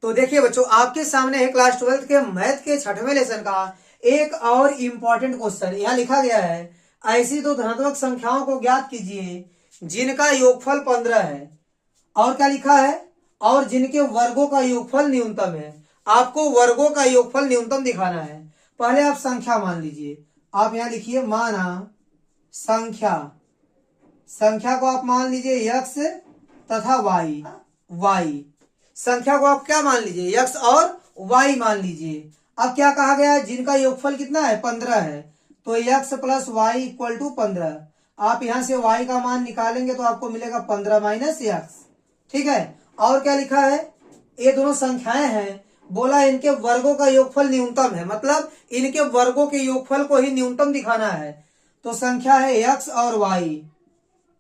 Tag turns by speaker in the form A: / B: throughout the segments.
A: तो देखिए बच्चों, आपके सामने है क्लास 12 के मैथ के 6वें लेसन का एक और इम्पोर्टेंट क्वेश्चन। यहाँ लिखा गया है, ऐसी दो धनात्मक संख्याओं को ज्ञात कीजिए जिनका योगफल 15 है। और क्या लिखा है? और जिनके वर्गों का योगफल न्यूनतम है। आपको वर्गों का योगफल न्यूनतम दिखाना है। पहले आप संख्या मान लीजिए। आप यहाँ लिखिए, माना संख्या। संख्या को आप मान लीजिए x तथा y। संख्या को आप क्या मान लीजिए? x और y मान लीजिए। अब क्या कहा गया है? जिनका योगफल कितना है? 15 है। तो x plus Y equal to 15। आप यहां से y का मान निकालेंगे तो आपको मिलेगा 15 माइनस x। ठीक है। और क्या लिखा है? ये दोनों संख्याएं हैं, बोला इनके वर्गों का योगफल न्यूनतम है, मतलब इनके वर्गों के योगफल को ही न्यूनतम दिखाना है। तो संख्या है x और y,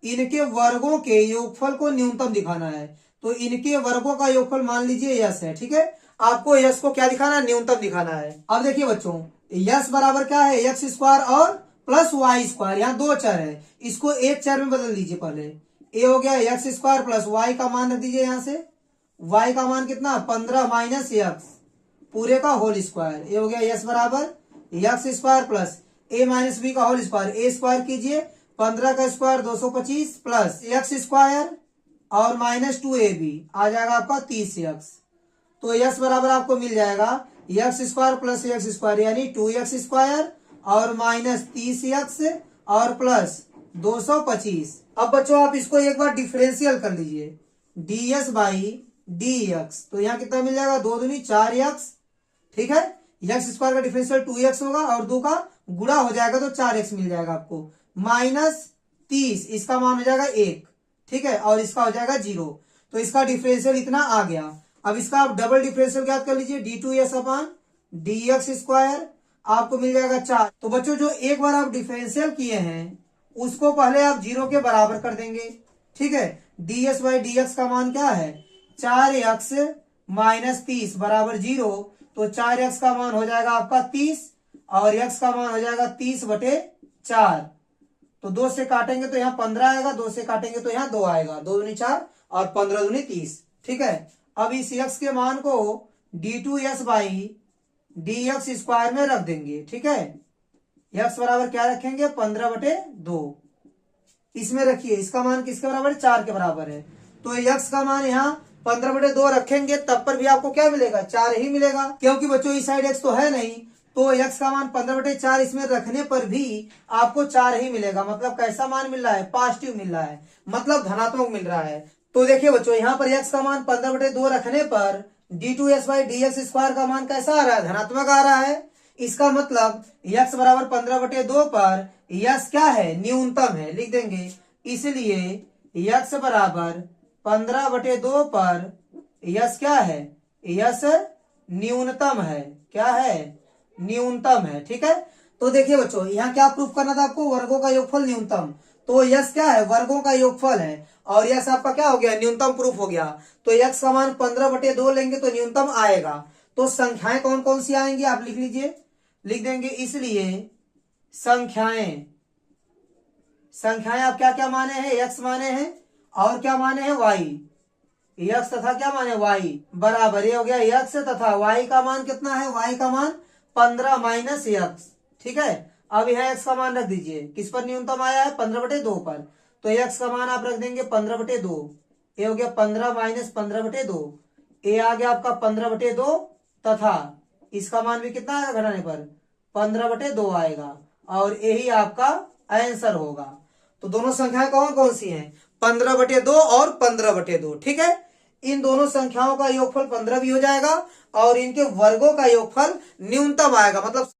A: इनके वर्गों के योगफल को न्यूनतम दिखाना है। तो इनके वर्गों का योगफल मान लीजिए यस है। ठीक है। आपको यस को क्या दिखाना है? न्यूनतम दिखाना है। अब देखिए बच्चों, यस बराबर क्या है? एक्स स्क्वायर और प्लस वाई स्क्वायर। यहाँ दो चर है, इसको एक चर में बदल दीजिए। पहले ए हो गया एक्स स्क्वायर प्लस वाई का मान रख दीजिए। यहाँ से वाई का मान कितना? 15 माइनस एक्स पूरे का होल स्क्वायर। ये हो गया यस बराबर एक्स स्क्वायर प्लस ए माइनस बी का होल स्क्वायर। ए स्क्वायर कीजिए, 15 का स्क्वायर 225 प्लस एक्स स्क्वायर और माइनस 2ab आ जाएगा आपका 30x। तो x बराबर आपको मिल जाएगा x square plus x square यानी 2x स्क्वायर और माइनस 30x और प्लस 225। अब बच्चों आप इसको एक बार डिफरेंशियल कर लीजिए, ds बाई dx। तो यहाँ कितना मिल जाएगा? 2 दूनी 4x। ठीक है। एक्स स्क्वायर का डिफरेंशियल 2x होगा और 2 का गुणा हो जाएगा तो 4x मिल जाएगा आपको। माइनस 30, इसका मान हो जाएगा 1। ठीक है। और इसका हो जाएगा 0। तो इसका डिफरेंशियल इतना आ गया। अब इसका आप डबल डिफरेंशियल ज्ञात कर लीजिए, d2s अपॉन dx स्क्वायर आपको मिल जाएगा 4। तो बच्चों जो एक बार आप डिफरेंशियल किए हैं उसको पहले आप 0 के बराबर कर देंगे। ठीक है। ds बाई dx का मान क्या है? 4x माइनस 30 बराबर 0। तो 4x का मान हो जाएगा आपका 30 और x का मान हो जाएगा 30/4। तो 2 से काटेंगे तो यहाँ 15 आएगा, 2 से काटेंगे तो यहाँ 2 आएगा। 2 दूनी 4 और 15 दूनी 30। ठीक है। अब इस x के मान को d2s बाई dx स्क्वायर में रख देंगे। ठीक है। x बराबर क्या रखेंगे? 15/2 इसमें रखिए। इसका मान किसके बराबर है? 4 के बराबर है। तो x का मान यहाँ 15/2 रखेंगे तब पर भी आपको क्या मिलेगा? 4 ही मिलेगा, क्योंकि बच्चों इस साइड x तो है नहीं। तो x का मान 15/4 इसमें रखने पर भी आपको 4 ही मिलेगा। मतलब कैसा मान मिल रहा है? पॉजिटिव मिल रहा है, मतलब धनात्मक मिल रहा है। तो देखिए बच्चों, यहाँ पर x का मान 15/2 रखने पर d2s बाई dx स्क्वायर का मान कैसा आ रहा है? धनात्मक आ रहा है। इसका मतलब x बराबर 15/2 पर x क्या है? न्यूनतम है। लिख देंगे, इसलिए x बराबर 15/2 पर यस क्या है? यस न्यूनतम है। क्या है? न्यूनतम है। ठीक है। तो देखिए बच्चों, यहाँ क्या प्रूफ करना था आपको? वर्गों का योगफल न्यूनतम। तो यस क्या है? वर्गों का योगफल है और यस आपका क्या हो गया? न्यूनतम प्रूफ हो गया। तो x का मान 15/2 लेंगे तो न्यूनतम आएगा। तो संख्याएं कौन कौन सी आएंगी आप लिख लीजिए। लिख देंगे, इसलिए संख्याएं आप क्या क्या माने हैं? x माने हैं और क्या माने हैं? y। x तथा क्या माने? y बराबर ये हो गया x तथा y का मान कितना है? y का मान 15 माइनस x। ठीक है। अब यह x का मान रख दीजिए। किस पर न्यूनतम आया है? 15/2 पर। तो x का मान आप रख देंगे 15/2। ये हो गया 15 माइनस 15/2। ये आ गया आपका 15/2 तथा इसका मान भी कितना आएगा घटाने पर? 15/2 आएगा और यही आपका आंसर होगा। तो दोनों संख्याएं कौन कौन सी हैं? 15/2 और 15/2। ठीक है। इन दोनों संख्याओं का योगफल 15 भी हो जाएगा और इनके वर्गों का योगफल न्यूनतम आएगा। मतलब